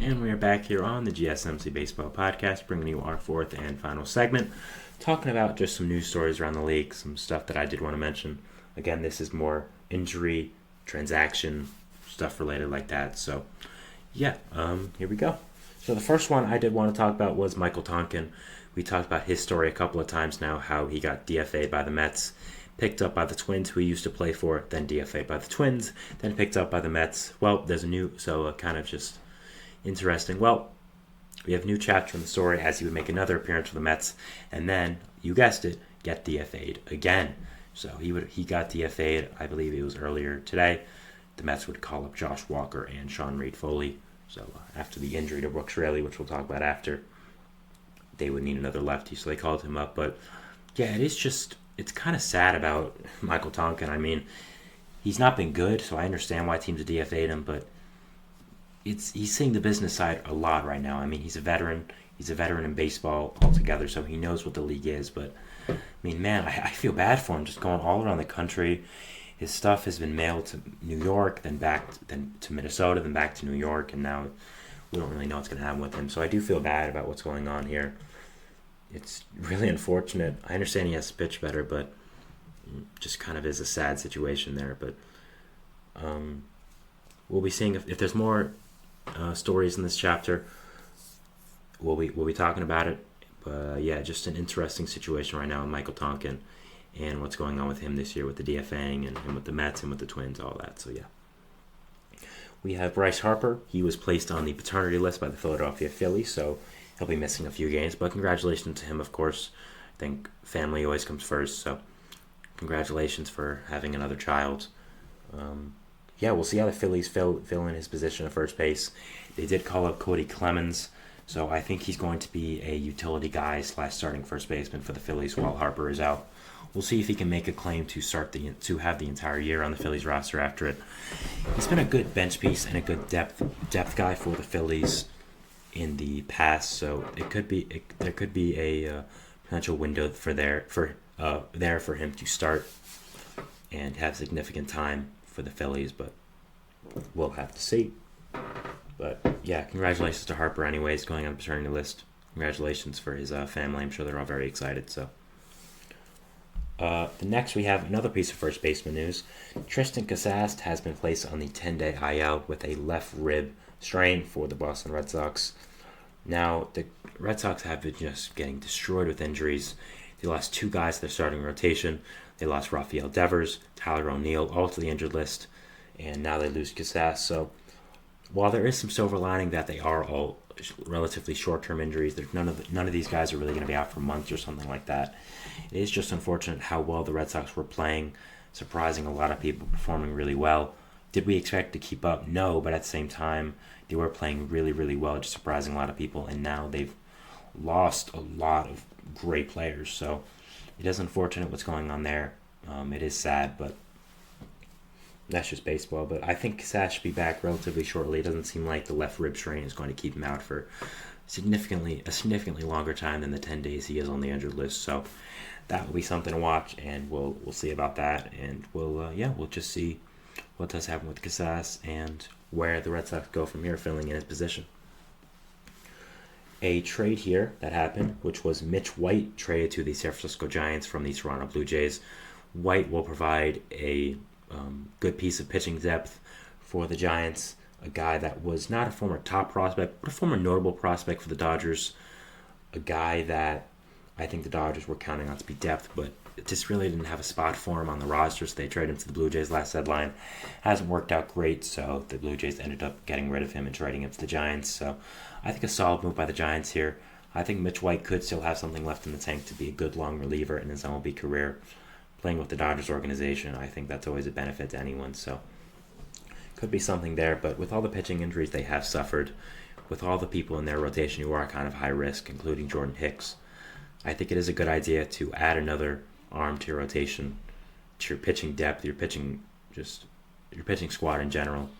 And we are back here on the GSMC Baseball Podcast, bringing you our fourth and final segment, talking about just some news stories around the league, some stuff that I did want to mention. Again, this is more injury, transaction, stuff related like that. So, here we go. So the first one I did want to talk about was Michael Tonkin. We talked about his story a couple of times now, how he got DFA'd by the Mets, picked up by the Twins, who he used to play for, then DFA'd by the Twins, then picked up by the Mets. Well, there's a new, kind of just interesting. Well, we have a new chapter in the story as he would make another appearance for the Mets, and then, you guessed it, get DFA'd again. So he got DFA'd, I believe it was earlier today. The Mets would call up Josh Walker and Sean Reed-Foley. So after the injury to Brooks Raley, which we'll talk about after, they would need another lefty, so they called him up. But yeah, it's kind of sad about Michael Tonkin. I mean, he's not been good, so I understand why teams have DFA'd him, but he's seeing the business side a lot right now. I mean, he's a veteran. He's a veteran in baseball altogether, so he knows what the league is. But, I mean, man, I feel bad for him just going all around the country. His stuff has been mailed to New York, then to Minnesota, then back to New York, and now we don't really know what's going to happen with him. So I do feel bad about what's going on here. It's really unfortunate. I understand he has to pitch better, but just kind of is a sad situation there. But we'll be seeing if there's more stories in this chapter. We'll be talking about it. But yeah, just an interesting situation right now with Michael Tonkin and what's going on with him this year with the DFAing and with the Mets and with the Twins, all that. So yeah. We have Bryce Harper. He was placed on the paternity list by the Philadelphia Phillies, so he'll be missing a few games. But congratulations to him, of course. I think family always comes first, so congratulations for having another child. We'll see how the Phillies fill in his position at first base. They did call up Cody Clemens, so I think he's going to be a utility guy / starting first baseman for the Phillies while Harper is out. We'll see if he can make a claim to have the entire year on the Phillies roster after it. He's been a good bench piece and a good depth guy for the Phillies in the past, so there could be a potential window for him to start and have significant time for the Phillies, but we'll have to see. But yeah, congratulations to Harper anyways, going on the paternity list. Congratulations for his family. I'm sure they're all very excited. So the next we have another piece of first baseman news. Tristan Casas has been placed on the 10-day IL with a left rib strain for the Boston Red Sox. Now, the Red Sox have been just getting destroyed with injuries. They lost two guys to their starting rotation. They lost Rafael Devers, Tyler O'Neill, all to the injured list, and now they lose Casas. So while there is some silver lining that they are all relatively short-term injuries, none of these guys are really going to be out for months or something like that. It is just unfortunate how well the Red Sox were playing, surprising a lot of people, performing really well. Did we expect to keep up? No, but at the same time, they were playing really, really well, just surprising a lot of people, and now they've lost a lot of great players. So it is unfortunate what's going on there. It is sad, but that's just baseball. But I think Casas should be back relatively shortly. It doesn't seem like the left rib strain is going to keep him out for a significantly longer time than the 10 days he is on the injured list. So that will be something to watch, and we'll see about that. And we'll just see what does happen with Casas and where the Red Sox go from here, filling in his position. A trade here that happened, which was Mitch White traded to the San Francisco Giants from the Toronto Blue Jays. White will provide a good piece of pitching depth for the Giants, a guy that was not a former top prospect, but a former notable prospect for the Dodgers, a guy that I think the Dodgers were counting on to be depth, but it just really didn't have a spot for him on the roster, so they traded him to the Blue Jays last deadline. Hasn't worked out great, so the Blue Jays ended up getting rid of him and trading him to the Giants. So I think a solid move by the Giants here. I think Mitch White could still have something left in the tank to be a good long reliever in his MLB career. Playing with the Dodgers organization, I think that's always a benefit to anyone, so could be something there. But with all the pitching injuries they have suffered, with all the people in their rotation who are kind of high risk, including Jordan Hicks, I think it is a good idea to add another arm to your rotation, to your pitching depth, your pitching squad in general.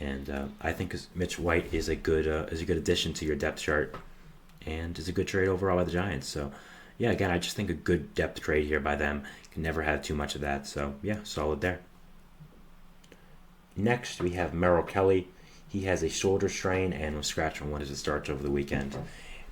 And I think Mitch White is a good addition to your depth chart, and is a good trade overall by the Giants. So yeah, again, I just think a good depth trade here by them. Can never have too much of that. So yeah, solid there. Next, we have Merrill Kelly. He has a shoulder strain and was scratched on one of his starts over the weekend.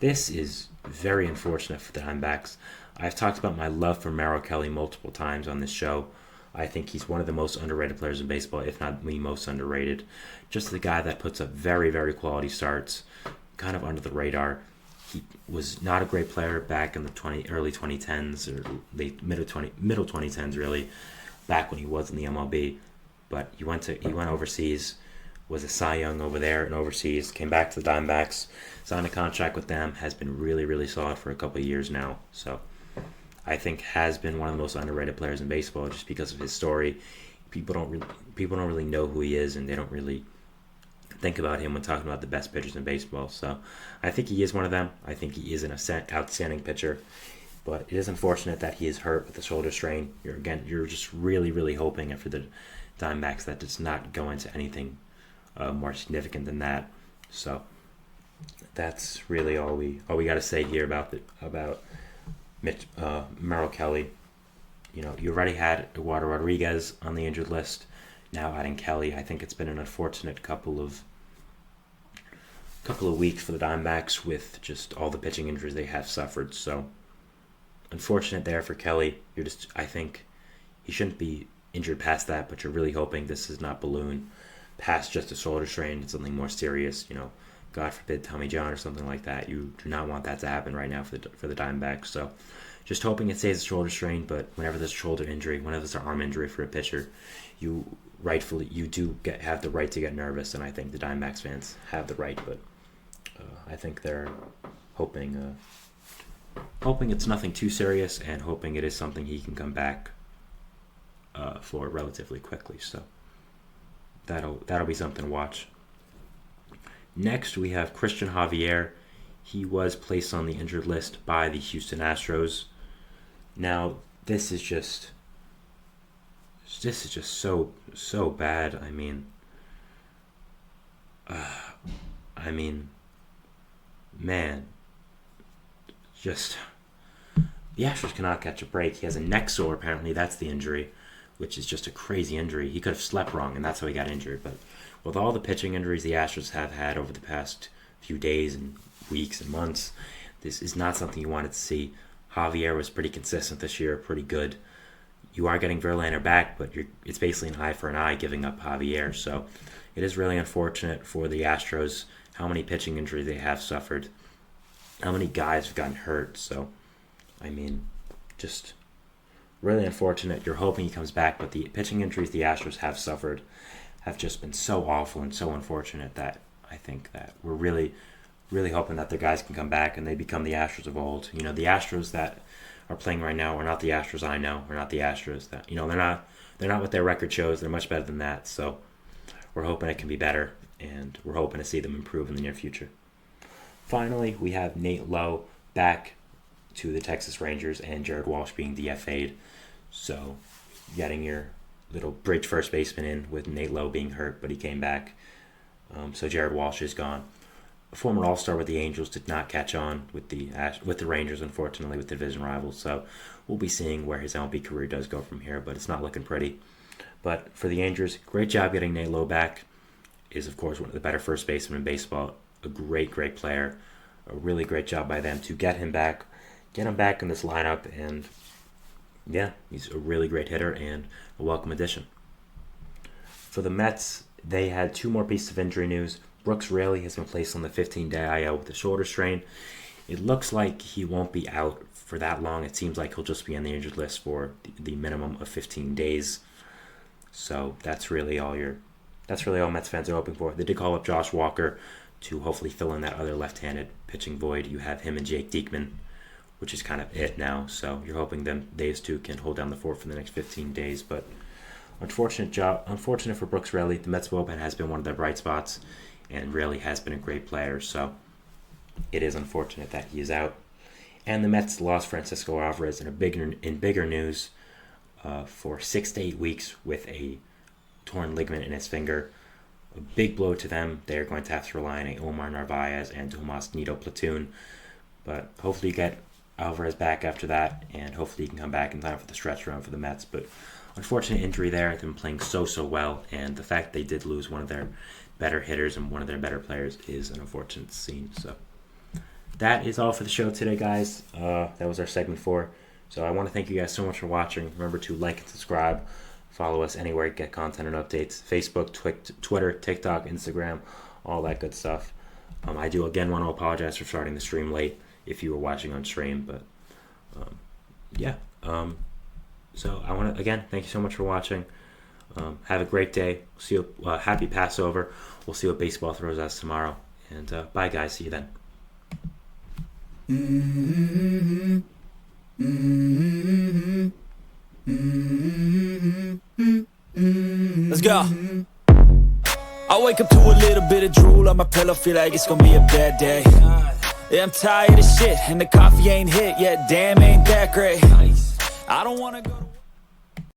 This is very unfortunate for the Diamondbacks. I've talked about my love for Merrill Kelly multiple times on this show. I think he's one of the most underrated players in baseball, if not the most underrated. Just the guy that puts up very, very quality starts, kind of under the radar. He was not a great player back in the early 2010s or middle 2010s, really, back when he was in the MLB. But he went overseas, was a Cy Young over there and overseas, came back to the Diamondbacks, signed a contract with them, has been really, really solid for a couple of years now. So I think has been one of the most underrated players in baseball just because of his story. People don't really know who he is, and they don't really think about him when talking about the best pitchers in baseball. So I think he is one of them. I think he is an outstanding pitcher. But it is unfortunate that he is hurt with the shoulder strain. You're just really, really hoping for the Diamondbacks that does not go into anything more significant than that. So that's really all we got to say here about Merrill Kelly. You already had Eduardo Rodriguez on the injured list. Now adding Kelly, I think it's been an unfortunate couple of weeks for the Diamondbacks with just all the pitching injuries they have suffered. So unfortunate there for Kelly. I think he shouldn't be injured past that, but you're really hoping this does not balloon past just a shoulder strain and something more serious. God forbid Tommy John or something like that. You do not want that to happen right now for the Diamondbacks. So just hoping it stays a shoulder strain, but whenever there's a shoulder injury, whenever there's an arm injury for a pitcher, you do have the right to get nervous, and I think the Diamondbacks fans have the right, but I think they're hoping it's nothing too serious and hoping it is something he can come back for relatively quickly. So that'll be something to watch. Next, we have Christian Javier. He was placed on the injured list by the Houston Astros. Now, this is just so bad. I mean, man, just the Astros cannot catch a break. He has a neck sore, apparently. That's the injury, which is just a crazy injury. He could have slept wrong, and that's how he got injured. But with all the pitching injuries the Astros have had over the past few days and weeks and months, this is not something you wanted to see. Javier was pretty consistent this year, pretty good. You are getting Verlander back, but it's basically an eye for an eye giving up Javier. So it is really unfortunate for the Astros how many pitching injuries they have suffered, how many guys have gotten hurt. So, just really unfortunate. You're hoping he comes back, but the pitching injuries the Astros have suffered have just been so awful and so unfortunate that I think that we're really, really hoping that the guys can come back and they become the Astros of old. The Astros that are playing right now are not the Astros I know. We're not the Astros that, they're not what their record shows. They're much better than that. So we're hoping it can be better, and we're hoping to see them improve in the near future. Finally, we have Nate Lowe back to the Texas Rangers and Jared Walsh being DFA'd. So getting your little bridge first baseman in with Nate Lowe being hurt, but he came back. So Jared Walsh is gone. A former All-Star with the Angels did not catch on with the Rangers, unfortunately, with the division rivals. So we'll be seeing where his MLB career does go from here, but it's not looking pretty. But for the Angels, great job getting Nate Lowe back. Is, of course, one of the better first basemen in baseball. A great, great player. A really great job by them to get him back in this lineup, and yeah, he's a really great hitter and a welcome addition. For the Mets, they had two more pieces of injury news. Brooks Raley has been placed on the 15-day IL with a shoulder strain. It looks like he won't be out for that long. It seems like he'll just be on the injured list for the minimum of 15 days. So that's really all Mets fans are hoping for. They did call up Josh Walker to hopefully fill in that other left-handed pitching void. You have him and Jake Diekman, which is kind of it now. So you're hoping these two can hold down the fort for the next 15 days. But unfortunate for Brooks Raley. The Mets bullpen has been one of their bright spots, and Raley has been a great player. So it is unfortunate that he is out. And the Mets lost Francisco Alvarez in bigger news for 6 to 8 weeks with a torn ligament in his finger. A big blow to them. They are going to have to rely on a Omar Narvaez and Tomas Nido platoon. But hopefully you get Alvarez back after that, and hopefully he can come back in time for the stretch run for the Mets. But unfortunate injury there. They've been playing so well, and the fact they did lose one of their better hitters and one of their better players is an unfortunate scene. So that is all for the show today, guys. That was our segment 4. So I want to thank you guys so much for watching. Remember to like and subscribe. Follow us anywhere you get content and updates. Facebook, Twitter, TikTok, Instagram, all that good stuff. I do again want to apologize for starting the stream late if you were watching on stream, but so I want to again thank you so much for watching. Have a great day. See you. Happy Passover. We'll see what baseball throws us tomorrow. And bye, guys. See you then. Let's go. I wake up to a little bit of drool on my pillow, feel like it's gonna be a bad day. Yeah, I'm tired of shit, and the coffee ain't hit yet, damn, ain't that great. I don't wanna go to